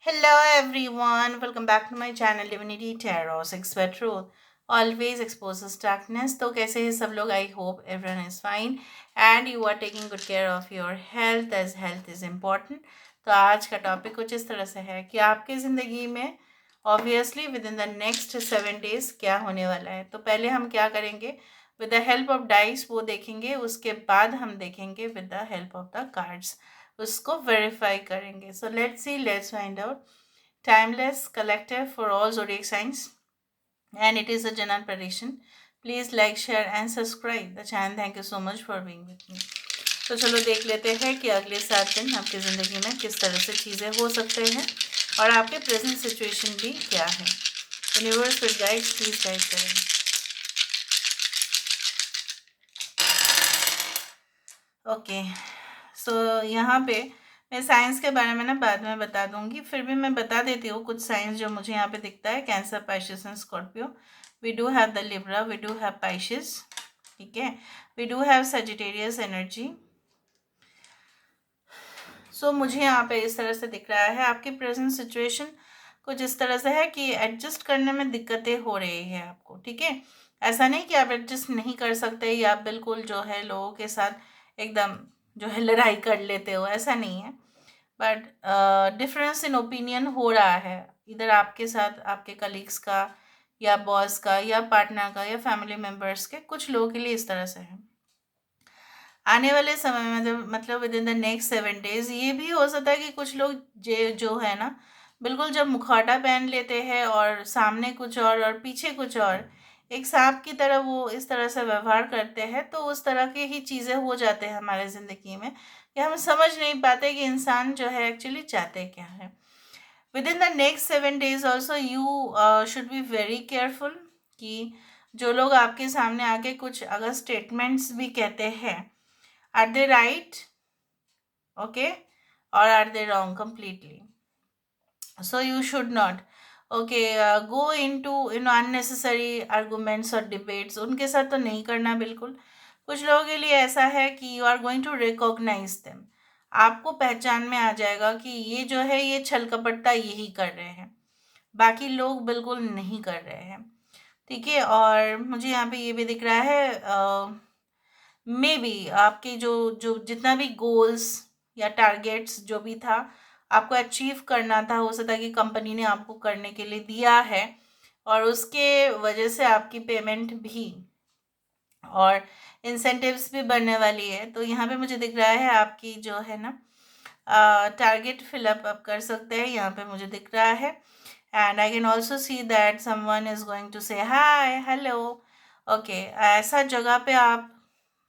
Hello everyone, welcome back to my channel Divinity Tarot 6 Truth always exposes darkness. तो कैसे हैं सब लोग? I hope everyone is fine and you are taking good care of your health as health is important. तो आज का topic कुछ इस तरह से है कि आपकी ज़िंदगी में obviously with in the next 7 days क्या होने वाला है। तो पहले हम क्या करेंगे, with the help of dice वो देखेंगे, उसके बाद हम देखेंगे with the help of the cards, उसको वेरीफाई करेंगे. सो let's C, let's find out. Timeless collective for all zodiac signs, and it is a general prediction. Please like, share and subscribe the channel. Thank you so much for being with me. तो चलो देख लेते हैं कि अगले 7 दिन आपकी ज़िंदगी में किस तरह से चीज़ें हो सकते हैं और आपके प्रेजेंट सिचुएशन भी क्या है. Universe with guides please guide करें. ओके, सो यहाँ पे मैं साइंस के बारे में ना बाद में बता दूंगी, फिर भी मैं बता देती हूँ कुछ साइंस जो मुझे यहाँ पे दिखता है. Cancer, Pisces and Scorpio. We do have the Libra, we do have Pisces, ठीक है. We do have Sagittarius energy. So मुझे यहाँ पे इस तरह से दिख रहा है आपकी प्रेजेंट सिचुएशन कुछ इस तरह से है कि एडजस्ट करने में दिक्कतें हो रही है आपको, ठीक है. ऐसा नहीं कि आप एडजस्ट नहीं कर सकते या आप बिल्कुल जो है लोगों के साथ एकदम जो है लड़ाई कर लेते हो, ऐसा नहीं है. बट डिफरेंस इन ओपिनियन हो रहा है इधर आपके साथ, आपके कलीग्स का या बॉस का या पार्टनर का या फैमिली मेम्बर्स के. कुछ लोगों के लिए इस तरह से है. आने वाले समय में मतलब with in the next 7 days ये भी हो सकता है कि कुछ लोग जो है ना बिल्कुल जब मुखौटा पहन लेते हैं और सामने कुछ और पीछे कुछ और, एक सांप की तरह वो इस तरह से व्यवहार करते हैं. तो उस तरह की ही चीज़ें हो जाते हैं हमारे ज़िंदगी में कि हम समझ नहीं पाते कि इंसान जो है एक्चुअली चाहते क्या है. With in the next 7 days also you should be very careful कि जो लोग आपके सामने आके कुछ अगर स्टेटमेंट्स भी कहते हैं, are they right, okay, or are they wrong completely? So you should not, okay, go into unnecessary arguments or debates. उनके साथ तो नहीं करना बिल्कुल. कुछ लोगों के लिए ऐसा है कि you are going to recognize them. आपको पहचान में आ जाएगा कि ये जो है ये छल कपटता यही कर रहे हैं, बाकी लोग बिल्कुल नहीं कर रहे हैं, ठीक है. और मुझे यहाँ पे ये भी दिख रहा है मे बी आपके जो जो जितना भी गोल्स या टारगेट्स जो भी था आपको अचीव करना था, हो सकता है कि कंपनी ने आपको करने के लिए दिया है और उसके वजह से आपकी पेमेंट भी और इंसेंटिव्स भी बढ़ने वाली है. तो यहाँ पे मुझे दिख रहा है आपकी जो है ना टारगेट फिलअप आप कर सकते हैं, यहाँ पे मुझे दिख रहा है. And I can also see that someone is going to say hi hello. Okay, ऐसा जगह पे आप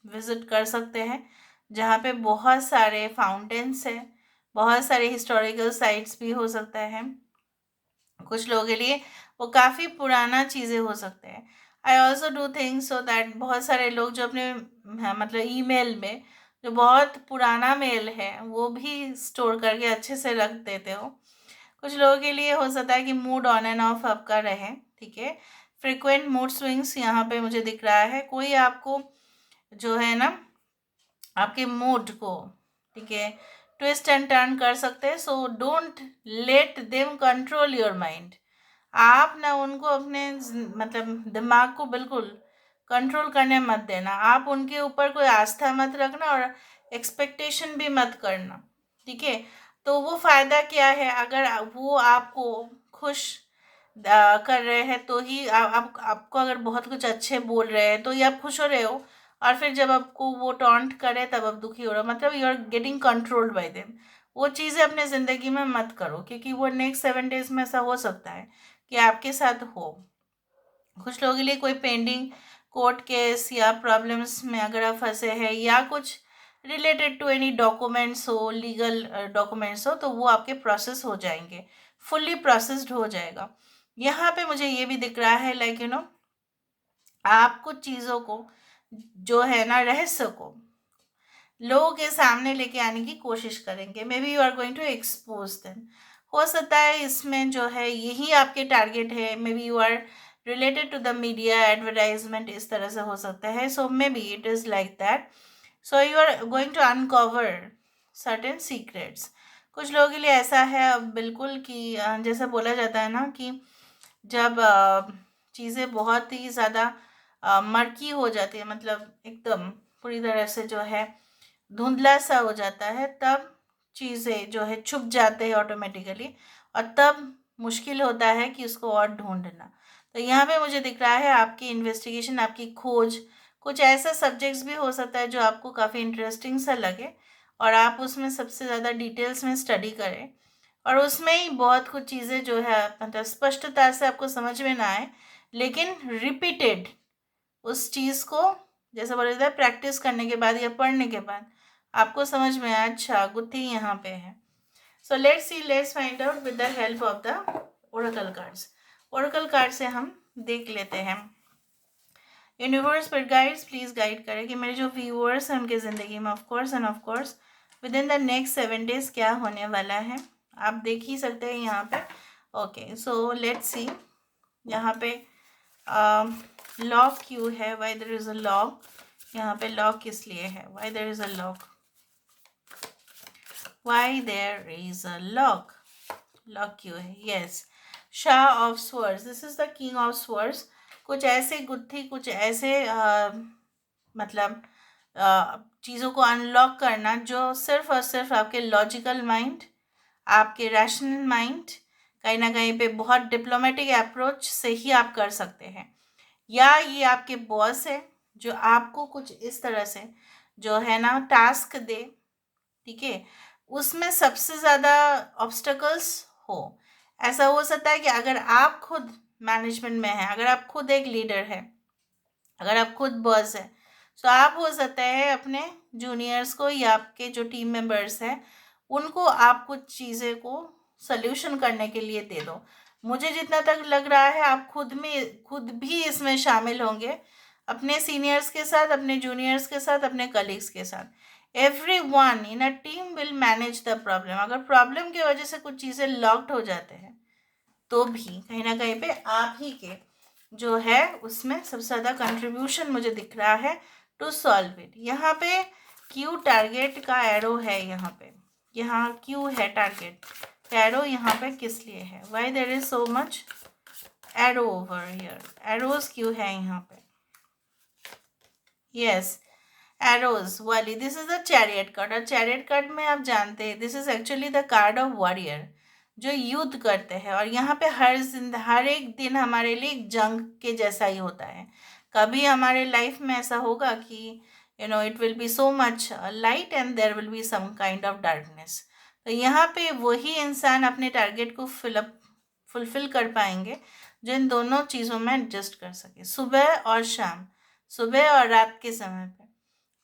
विज़िट कर सकते हैं जहाँ पे बहुत सारे फाउंटेन्स हैं, बहुत सारे हिस्टोरिकल साइट्स भी हो सकता है. कुछ लोगों के लिए वो काफ़ी पुराना चीज़ें हो सकते हैं. I also do think so that बहुत सारे लोग जो अपने हाँ, मतलब ईमेल में जो बहुत पुराना मेल है वो भी स्टोर करके अच्छे से रख देते हो. कुछ लोगों के लिए हो सकता है कि मूड ऑन एंड ऑफ आपका रहे, ठीक है. फ्रिक्वेंट मूड स्विंग्स यहाँ पे मुझे दिख रहा है. कोई आपको जो है ना आपके मूड को, ठीक है, ट्विस्ट एंड टर्न कर सकते हैं. So don't let them control your mind. आप ना उनको अपने मतलब दिमाग को बिल्कुल कंट्रोल करने मत देना. आप उनके ऊपर कोई आस्था मत रखना और एक्सपेक्टेशन भी मत करना, ठीक है. तो वो फ़ायदा क्या है अगर वो आपको खुश कर रहे हैं तो ही आप आपको अगर बहुत कुछ अच्छे बोल रहे हैं तो ही आप खुश हो रहे हो, और फिर जब आपको वो टॉन्ट करे तब आप दुखी हो रहे हो, मतलब you are getting controlled by them. वो चीज़ें अपने ज़िंदगी में मत करो क्योंकि वो नेक्स्ट 7 days में ऐसा हो सकता है कि आपके साथ हो. कुछ लोगों के लिए कोई पेंडिंग कोर्ट केस या प्रॉब्लम्स में अगर आप फंसे हैं या कुछ रिलेटेड टू एनी डॉक्यूमेंट्स हो, लीगल डॉक्यूमेंट्स हो, तो वो आपके प्रोसेस हो जाएंगे, फुल्ली प्रोसेस्ड हो जाएगा. यहाँ पे मुझे ये भी दिख रहा है लाइक यू नो आप कुछ चीज़ों को जो है ना रहस्य को लोगों के सामने लेके आने की कोशिश करेंगे. Maybe you are going to expose them. हो सकता है इसमें जो है यही आपके टारगेट है. Maybe you are related to the media advertisement, इस तरह से हो सकता है. So maybe it is like that. So you are going to uncover certain secrets. कुछ लोगों के लिए ऐसा है अब बिल्कुल कि जैसे बोला जाता है ना कि जब चीज़ें बहुत ही ज़्यादा मर्की हो जाती है, मतलब एकदम पूरी तरह से जो है धुंधला सा हो जाता है, तब चीज़ें जो है छुप जाते हैं ऑटोमेटिकली, और तब मुश्किल होता है कि उसको और ढूंढना। तो यहाँ पे मुझे दिख रहा है आपकी इन्वेस्टिगेशन, आपकी खोज, कुछ ऐसा सब्जेक्ट्स भी हो सकता है जो आपको काफ़ी इंटरेस्टिंग सा लगे और आप उसमें सबसे ज़्यादा डिटेल्स में स्टडी करें, और उसमें ही बहुत कुछ चीज़ें जो है मतलब स्पष्टता से आपको समझ में ना आए, लेकिन रिपीटेड उस चीज़ को, जैसे बोला जाता है, प्रैक्टिस करने के बाद या पढ़ने के बाद आपको समझ में आया अच्छा गुत्थी यहाँ पे है। सो let's C, let's find out with the help of the Oracle cards. Oracle card से हम देख लेते हैं। यूनिवर्स पर गाइड्स प्लीज गाइड करें कि मेरे जो व्यूअर्स हैं उनकी ज़िंदगी में of course with in the next 7 days क्या होने वाला है। आप देख ही सकते हैं यहाँ पे। Okay, so let's see. यहाँ पे लॉक क्यों है, why there is a lock. यहाँ पे लॉक किस लिए है, why there is a lock, why there is a lock, lock क्यों है। यस, शाह of swords, this is the king of swords. कुछ ऐसे गुत्थी, कुछ ऐसे मतलब चीज़ों को अनलॉक करना जो सिर्फ और सिर्फ आपके लॉजिकल माइंड, आपके रैशनल माइंड, कहीं ना कहीं पे बहुत डिप्लोमेटिक अप्रोच से ही आप कर सकते हैं। या ये आपके बॉस है जो आपको कुछ इस तरह से जो है ना टास्क दे, ठीक है, उसमें सबसे ज़्यादा ऑब्स्टकल्स हो। ऐसा हो सकता है कि अगर आप खुद मैनेजमेंट में हैं, अगर आप खुद एक लीडर हैं, अगर आप खुद बॉस हैं, तो आप हो सकता है अपने जूनियर्स को या आपके जो टीम मेंबर्स हैं उनको आप कुछ चीज़ें को सल्यूशन करने के लिए दे दो। मुझे जितना तक लग रहा है आप खुद भी इसमें शामिल होंगे, अपने सीनियर्स के साथ, अपने जूनियर्स के साथ, अपने कलीग्स के साथ। Every one in a team will manage the problem. अगर प्रॉब्लम की वजह से कुछ चीज़ें लॉक्ड हो जाते हैं तो भी कहीं ना कहीं पे आप ही के जो है उसमें सबसे ज़्यादा कंट्रीब्यूशन मुझे दिख रहा है टू सॉल्व इट। यहाँ पे क्यू टारगेट का एरो है, यहाँ क्यू है टारगेट एरो, यहाँ पे किस लिए है, why there is so much arrow over here, arrows क्यों है यहाँ पे। यस, एरोज वाली, this is the chariot card, और चैरियट कार्ड में आप जानते हैं this is actually the card of warrior जो युद्ध करते हैं। और यहाँ पे हर एक दिन हमारे लिए एक जंग के जैसा ही होता है। कभी हमारे लाइफ में ऐसा होगा कि it will be so much light and there will be some kind of darkness. तो यहाँ पे वही इंसान अपने टारगेट को फुलफिल कर पाएंगे जो इन दोनों चीज़ों में एडजस्ट कर सके, सुबह और शाम, सुबह और रात के समय पे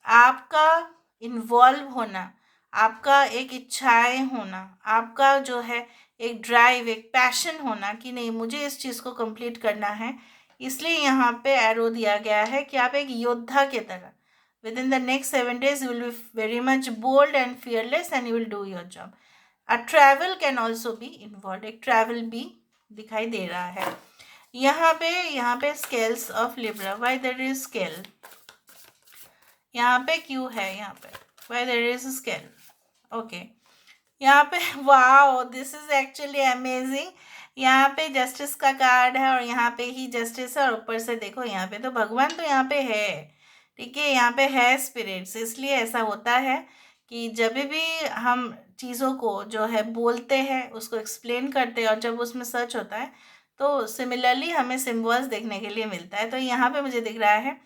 आपका इन्वॉल्व होना, आपका एक इच्छाएं होना, आपका जो है एक ड्राइव, एक पैशन होना कि नहीं मुझे इस चीज़ को कंप्लीट करना है। इसलिए यहाँ पे एरो दिया गया है कि आप एक योद्धा के तरह within the next 7 days you will be very much bold and fearless and you will do your job. A travel can also be involve, एक ट्रैवल भी दिखाई दे रहा है। यहाँ पे scales of Libra, why there is scale, यहाँ पे क्यू है, यहाँ पे why there is scale. Okay, यहाँ पे wow this is actually amazing. यहाँ पे जस्टिस का कार्ड है और यहाँ पे ही जस्टिस है, और ऊपर से देखो यहाँ पे तो भगवान तो यहाँ पे है, ठीक है, यहाँ पे है स्पिरिट्स। इसलिए ऐसा होता है कि जब भी हम चीज़ों को जो है बोलते हैं, उसको एक्सप्लेन करते हैं, और जब उसमें सच होता है तो सिमिलरली हमें सिम्बल्स देखने के लिए मिलता है। तो यहाँ पे मुझे दिख रहा है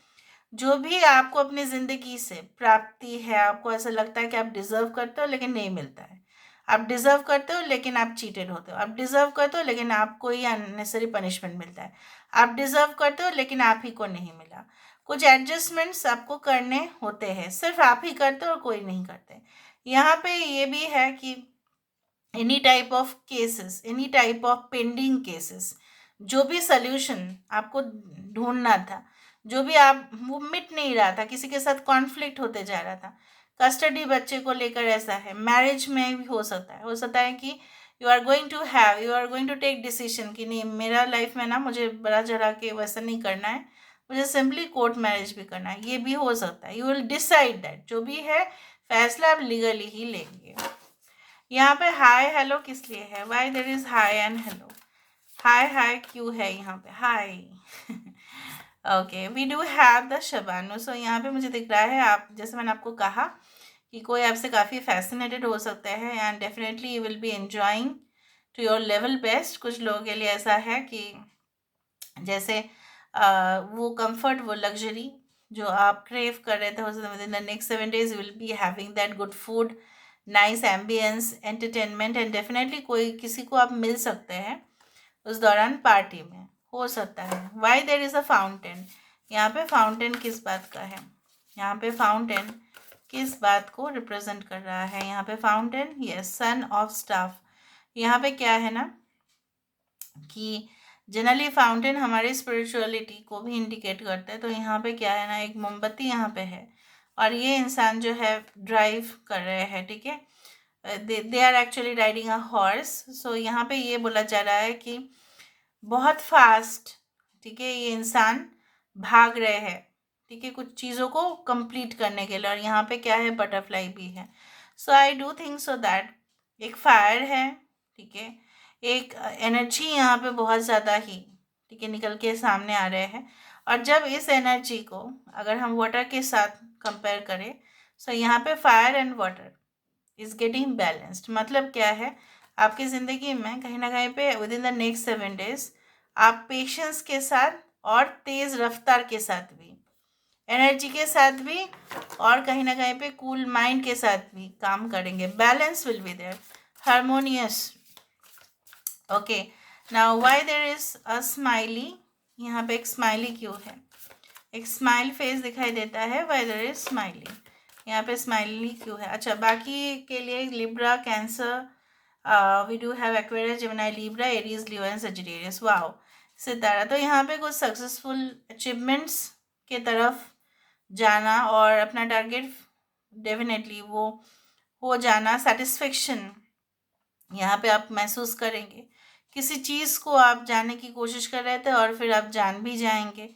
जो भी आपको अपनी ज़िंदगी से प्राप्ति है, आपको ऐसा लगता है कि आप डिज़र्व करते हो लेकिन नहीं मिलता है, आप डिज़र्व करते हो लेकिन आप चीटेड होते हो, आप डिज़र्व करते हो लेकिन आपको ही अननेसेसरी पनिशमेंट मिलता है, आप डिज़र्व करते हो लेकिन आप ही को नहीं मिला। कुछ एडजस्टमेंट्स आपको करने होते हैं, सिर्फ आप ही करते हो और कोई नहीं करते। यहाँ पे ये भी है कि any type of cases, any type of pending cases, जो भी सल्यूशन आपको ढूंढना था, जो भी आप वो मिट नहीं रहा था, किसी के साथ कॉन्फ्लिक्ट होते जा रहा था, कस्टडी बच्चे को लेकर ऐसा है, मैरिज में भी हो सकता है कि you are going to take decision कि नहीं मेरा लाइफ में ना मुझे बड़ा चढ़ा के वैसा नहीं करना है, मुझे सिंपली कोर्ट मैरिज भी करना है, ये भी हो सकता है। यू विल डिसाइड दैट, जो भी है फैसला आप लीगली ही लेंगे। यहाँ पे हाय हेलो किस लिए है? Why there is hi and hello? Hi hi क्यों है यहाँ पे? Hi okay, we do have the Shabanu. So यहाँ पे मुझे दिख रहा है, आप जैसे मैंने आपको कहा कि कोई आपसे काफ़ी फैसिनेटेड हो सकता है and definitely you will be enjoying to your level best. कुछ लोगों के लिए ऐसा है कि जैसे वो कंफर्ट, वो लग्जरी जो आप क्रेव कर रहे थे, with in the next 7 days you will be having that good food, nice ambience, entertainment and definitely कोई किसी को आप मिल सकते हैं उस दौरान पार्टी में, हो सकता है। Why there is a fountain? यहाँ पे फाउंटेन किस बात का है? यहाँ पे फाउंटेन किस बात को रिप्रेजेंट कर रहा है? यहाँ पे fountain, yes, son of staff. यहाँ पे क्या है ना कि जनरली फाउंटेन हमारी स्पिरिचुअलिटी को भी इंडिकेट करते हैं। तो यहाँ पे क्या है ना, एक मोमबत्ती यहाँ पे है और ये इंसान जो है ड्राइव कर रहे हैं, ठीक है, they are actually riding a horse. So यहाँ पे ये बोला जा रहा है कि बहुत फास्ट, ठीक है, ये इंसान भाग रहे हैं, ठीक है, कुछ चीज़ों को कंप्लीट करने के लिए। और यहाँ पे क्या है, बटरफ्लाई भी है। So I do think so that एक फायर है, ठीक है, एक एनर्जी यहाँ पे बहुत ज़्यादा ही, ठीक है, निकल के सामने आ रहे हैं। और जब इस एनर्जी को अगर हम वाटर के साथ कंपेयर करें, सो यहाँ पे fire and water is getting balanced. मतलब क्या है, आपकी ज़िंदगी में कहीं ना कहीं पे with in the next 7 days आप पेशेंस के साथ और तेज़ रफ्तार के साथ भी, एनर्जी के साथ भी, और कहीं ना कहीं पे कूल माइंड के साथ भी काम करेंगे। Balance will be there, harmonious. Okay, now why there is a smiley? यहाँ पे एक स्माइली क्यों है? एक स्माइल फेस दिखाई देता है, व्हाई देयर इज स्माइली? यहाँ पे स्माइली क्यों है? अच्छा, बाकी के लिए Libra, Cancer, we do have Aquarius, Gemini, Libra, Aries, Leo and Sagittarius. Wow, सितारा। तो यहाँ पे कुछ सक्सेसफुल अचीवमेंट्स के तरफ जाना और अपना टारगेट डेफिनेटली वो हो जाना, सेटिस्फेक्शन यहाँ पे आप महसूस करेंगे। किसी चीज़ को आप जानने की कोशिश कर रहे थे और फिर आप जान भी जाएंगे,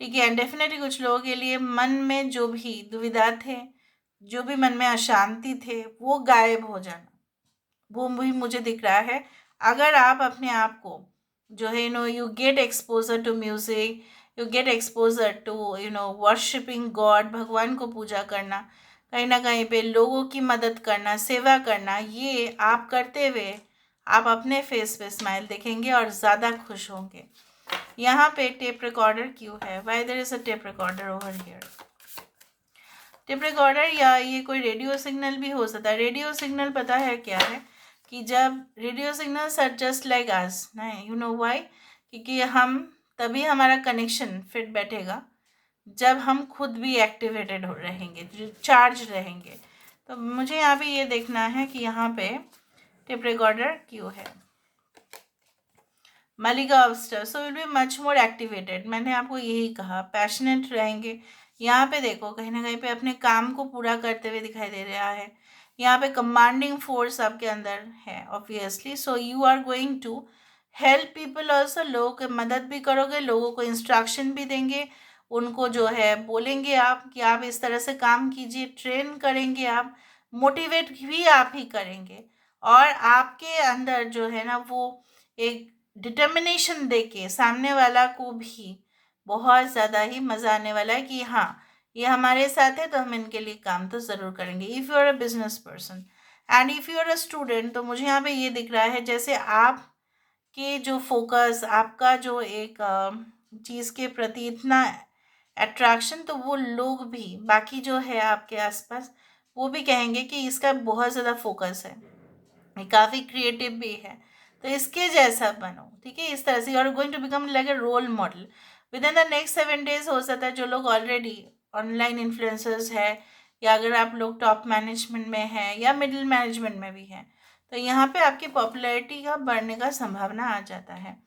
ठीक है। एंड डेफिनेटली कुछ लोगों के लिए मन में जो भी दुविधा थे, जो भी मन में अशांति थे, वो गायब हो जाना, वो भी मुझे दिख रहा है। अगर आप अपने आप को जो है, you get exposure to music, you get exposure to worshipping God, भगवान को पूजा करना, कहीं ना कहीं पे लोगों की मदद करना, सेवा करना, ये आप करते हुए आप अपने फेस पे स्माइल देखेंगे और ज़्यादा खुश होंगे। यहाँ पे टेप रिकॉर्डर क्यों है? Why there is a tape recorder over here? Tape recorder या ये कोई रेडियो सिग्नल भी हो सकता है। रेडियो सिग्नल पता है क्या है कि जब radio signals are just like us, नहीं, यू नो व्हाई? क्योंकि हम तभी हमारा कनेक्शन फिट बैठेगा जब हम खुद भी एक्टिवेटेड हो रहेंगे, चार्ज रहेंगे। तो मुझे यहाँ पे ये देखना है कि यहाँ पे टेप रिकॉर्डर क्यों है। मलिका ऑब्स्टर, so will be much more activated. मैंने आपको यही कहा, पैशनेट रहेंगे। यहाँ पे देखो, कहीं ना कहीं पे अपने काम को पूरा करते हुए दिखाई दे रहा है। यहाँ पे कमांडिंग फोर्स आपके अंदर है obviously. So you are going to help people also. लोगों की मदद भी करोगे, लोगों को इंस्ट्रक्शन भी देंगे, उनको जो है बोलेंगे आप कि आप इस तरह से काम कीजिए, ट्रेन करेंगे आप, मोटिवेट भी आप ही करेंगे। और आपके अंदर जो है ना, वो एक डिटर्मिनेशन देके सामने वाला को भी बहुत ज़्यादा ही मज़ा आने वाला है कि हाँ, ये हमारे साथ है तो हम इनके लिए काम तो ज़रूर करेंगे। If you are a business person and if you are a student, तो मुझे यहाँ पे ये दिख रहा है जैसे आप के जो फोकस, आपका जो एक चीज़ के प्रति इतना अट्रैक्शन, तो वो लोग भी, बाकी जो है आपके आसपास, वो भी कहेंगे कि इसका बहुत ज़्यादा फोकस है, ये काफ़ी क्रिएटिव भी है, तो इसके जैसा बनो, ठीक है। इस तरह से you are going to become like a role model within the next 7 days। हो सकता है जो लोग ऑलरेडी ऑनलाइन इन्फ्लुएंसर्स है, या अगर आप लोग टॉप मैनेजमेंट में हैं या मिडिल मैनेजमेंट में भी हैं, तो यहाँ पे आपकी पॉपुलैरिटी का बढ़ने का संभावना आ जाता है।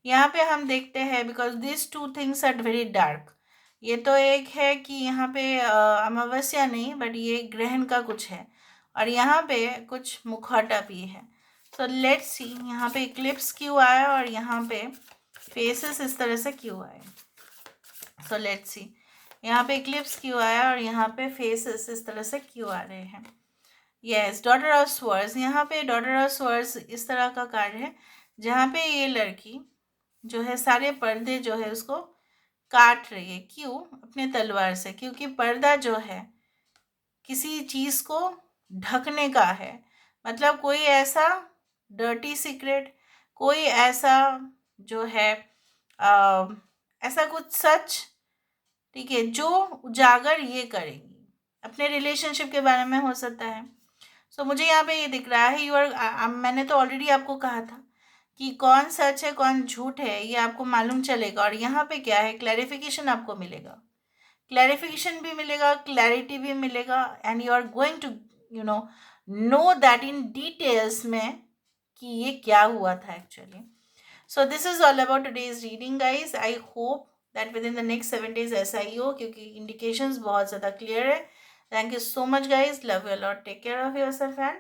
यहाँ पे हम देखते हैं, because this two things are very dark. ये तो एक है कि यहाँ पे अमावस्या नहीं, बट ये ग्रहण का कुछ है, और यहाँ पे कुछ मुखौटा भी है। सो लेट्स सी यहाँ पे इक्लिप्स क्यों आया और यहाँ पे फेसेस इस तरह से क्यों आए। सो लेट्स सी यहाँ पे इक्लिप्स क्यों आया और यहाँ पे फेसेस इस तरह से क्यों आ रहे हैं। Yes, daughter of swords. यहाँ पे डॉटर ऑफ स्वर्ड्स इस तरह का कार्ड है जहाँ पे ये लड़की जो है सारे पर्दे जो है उसको काट रही है। क्यों? अपने तलवार से। क्योंकि पर्दा जो है किसी चीज़ को ढकने का है। मतलब कोई ऐसा डर्टी सीक्रेट, कोई ऐसा जो है अ, ऐसा कुछ सच, ठीक है, जो उजागर ये करेगी। अपने रिलेशनशिप के बारे में हो सकता है। सो मुझे यहाँ पे ये दिख रहा है यू आर, मैंने तो ऑलरेडी आपको कहा था कि कौन सच है कौन झूठ है ये आपको मालूम चलेगा। और यहाँ पे क्या है, क्लैरिफिकेशन आपको मिलेगा, क्लैरिफिकेशन भी मिलेगा, क्लैरिटी भी मिलेगा, and you are going to you know that in details में कि ये क्या हुआ था actually. So this is all about today's reading guys. I hope that within the next 7 days ऐसा ही हो, क्योंकि इंडिकेशंस बहुत ज़्यादा क्लियर है। Thank you so much guys, love you lot, take care of yourself and